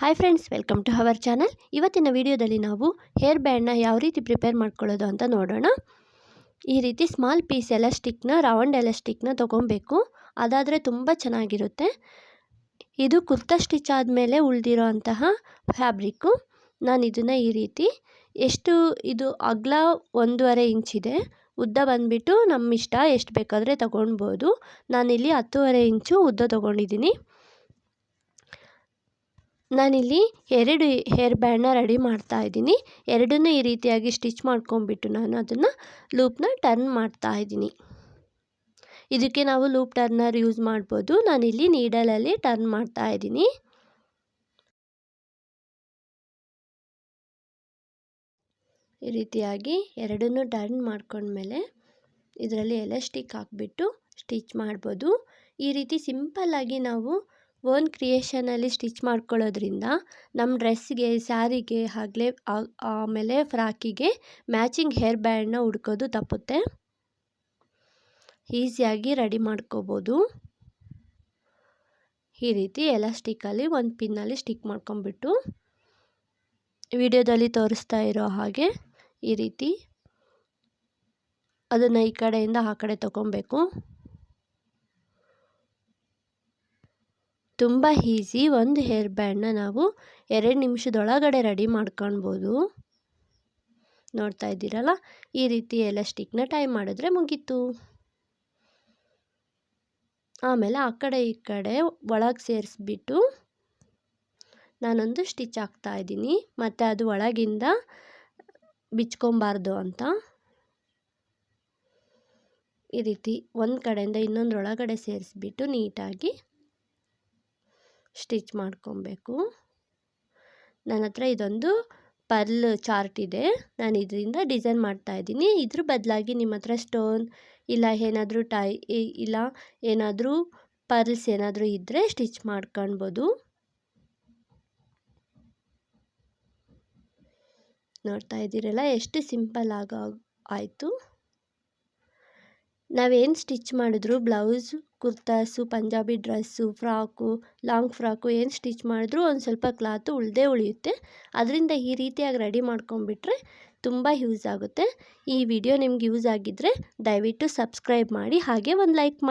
Hi friends, welcome to our channel. ಇವತ್ತಿನ ವಿಡಿಯೋದಲ್ಲಿ ನಾವು ಹೇರ್ ಬ್ಯಾಂಡ್ನ ಯಾವ ರೀತಿ ಪ್ರಿಪೇರ್ ಮಾಡ್ಕೊಳ್ಳೋದು ಅಂತ ನೋಡೋಣ. ಈ ರೀತಿ ಸ್ಮಾಲ್ ಪೀಸ್ ಎಲಾಸ್ಟಿಕ್ನ, ರೌಂಡ್ ಎಲಾಸ್ಟಿಕ್ನ ತೊಗೊಬೇಕು. ಅದಾದರೆ ತುಂಬ ಚೆನ್ನಾಗಿರುತ್ತೆ. ಇದು ಕುರ್ತಾ ಸ್ಟಿಚ್ ಆದಮೇಲೆ ಉಳಿದಿರೋ ಅಂತಹ ಫ್ಯಾಬ್ರಿಕ್ಕು. ನಾನು ಇದನ್ನು ಈ ರೀತಿ ಇದು ಅಗಲ 1.5 ಇಂಚಿದೆ, ಉದ್ದ ಬಂದುಬಿಟ್ಟು ನಮ್ಮ ಇಷ್ಟ ಎಷ್ಟು ಬೇಕಾದರೆ ತೊಗೊಳ್ಬೋದು. ನಾನಿಲ್ಲಿ 10.5 ಇಂಚು ಉದ್ದ ತೊಗೊಂಡಿದ್ದೀನಿ. ನಾನಿಲ್ಲಿ 2 ಹೇರ್ ಬ್ಯಾಂಡ್ನ ರೆಡಿ ಮಾಡ್ತಾ ಇದ್ದೀನಿ. ಎರಡನ್ನೂ ಈ ರೀತಿಯಾಗಿ ಸ್ಟಿಚ್ ಮಾಡ್ಕೊಂಡ್ಬಿಟ್ಟು ನಾನು ಅದನ್ನು ಲೂಪ್ನ ಟರ್ನ್ ಮಾಡ್ತಾ ಇದ್ದೀನಿ. ಇದಕ್ಕೆ ನಾವು ಲೂಪ್ ಟರ್ನರ್ ಯೂಸ್ ಮಾಡ್ಬೋದು. ನಾನಿಲ್ಲಿ ನೀಡಲಲ್ಲಿ ಟರ್ನ್ ಮಾಡ್ತಾ ಇದ್ದೀನಿ. ಈ ರೀತಿಯಾಗಿ ಎರಡನ್ನೂ ಟರ್ನ್ ಮಾಡ್ಕೊಂಡ್ಮೇಲೆ ಇದರಲ್ಲಿ ಎಲಾಸ್ಟಿಕ್ ಹಾಕ್ಬಿಟ್ಟು ಸ್ಟಿಚ್ ಮಾಡ್ಬೋದು. ಈ ರೀತಿ ಸಿಂಪಲ್ಲಾಗಿ ನಾವು ಓನ್ ಕ್ರಿಯೇಷನಲ್ಲಿ ಸ್ಟಿಚ್ ಮಾಡ್ಕೊಳ್ಳೋದ್ರಿಂದ ನಮ್ಮ ಡ್ರೆಸ್ಗೆ, ಸ್ಯಾರಿಗೆ ಆಮೇಲೆ ಫ್ರಾಕಿಗೆ ಮ್ಯಾಚಿಂಗ್ ಹೇರ್ ಬ್ಯಾಂಡ್ನ ಹುಡ್ಕೋದು ತಪ್ಪುತ್ತೆ. ಈಸಿಯಾಗಿ ರೆಡಿ ಮಾಡ್ಕೋಬೋದು. ಈ ರೀತಿ ಎಲಾಸ್ಟಿಕಲ್ಲಿ ಒಂದು ಪಿನ್ನಲ್ಲಿ ಸ್ಟಿಕ್ ಮಾಡ್ಕೊಂಡ್ಬಿಟ್ಟು ವಿಡಿಯೋದಲ್ಲಿ ತೋರಿಸ್ತಾ ಇರೋ ಹಾಗೆ ಈ ರೀತಿ ಅದನ್ನು ಈ ಕಡೆಯಿಂದ ಆ ಕಡೆ ತಗೊಬೇಕು. ತುಂಬ ಈಸಿ. ಒಂದು ಹೇರ್ ಬ್ಯಾಂಡ್ನ ನಾವು 2 ನಿಮಿಷದೊಳಗಡೆ ರೆಡಿ ಮಾಡ್ಕೊಳ್ಬೋದು. ನೋಡ್ತಾ ಇದ್ದೀರಲ್ಲ, ಈ ರೀತಿ ಎಲಾಸ್ಟಿಕ್ನ ಟೈ ಮಾಡಿದ್ರೆ ಮುಗೀತು. ಆಮೇಲೆ ಆ ಕಡೆ ಈ ಕಡೆ ಒಳಗೆ ಸೇರಿಸ್ಬಿಟ್ಟು ನಾನೊಂದು ಸ್ಟಿಚ್ ಹಾಕ್ತಾ ಇದ್ದೀನಿ. ಮತ್ತು ಅದು ಒಳಗಿಂದ ಬಿಚ್ಕೊಬಾರ್ದು ಅಂತ ಈ ರೀತಿ ಒಂದು ಕಡೆಯಿಂದ ಇನ್ನೊಂದರೊಳಗಡೆ ಸೇರಿಸ್ಬಿಟ್ಟು ನೀಟಾಗಿ ಸ್ಟಿಚ್ ಮಾಡ್ಕೊಬೇಕು. ನನ್ನ ಹತ್ರ ಇದೊಂದು ಪರ್ಲ್ ಚಾರ್ಟ್ ಇದೆ. ನಾನು ಇದರಿಂದ ಡಿಸೈನ್ ಮಾಡ್ತಾ ಇದ್ದೀನಿ. ಇದ್ರ ಬದಲಾಗಿ ನಿಮ್ಮ ಹತ್ರ ಸ್ಟೋನ್ ಇಲ್ಲ ಏನಾದರೂ ಪರ್ಲ್ಸ್ ಏನಾದರೂ ಇದ್ದರೆ ಸ್ಟಿಚ್ ಮಾಡ್ಕೊಳ್ಬೋದು. ನೋಡ್ತಾ ಇದ್ದೀರಲ್ಲ, ಎಷ್ಟು ಸಿಂಪಲ್ ಆಯಿತು. ನಾವೇನು ಸ್ಟಿಚ್ ಮಾಡಿದ್ರು, blouse, kurtas, Punjabi dress, frock, long frock ಏನು ಸ್ಟಿಚ್ ಮಾಡಿದ್ರು ಒಂದು ಸ್ವಲ್ಪ ಕ್ಲಾತು ಉಳಿಯುತ್ತೆ. ಅದರಿಂದ ಈ ರೀತಿಯಾಗಿ ರೆಡಿ ಮಾಡ್ಕೊಂಡ್ಬಿಟ್ರೆ ತುಂಬ ಯೂಸ್ ಆಗುತ್ತೆ. ಈ ವಿಡಿಯೋ ನಿಮ್ಗೆ ಯೂಸ್ ಆಗಿದ್ದರೆ ದಯವಿಟ್ಟು ಸಬ್ಸ್ಕ್ರೈಬ್ ಮಾಡಿ, ಹಾಗೆ ಒಂದು ಲೈಕ್ ಮಾಡಿ.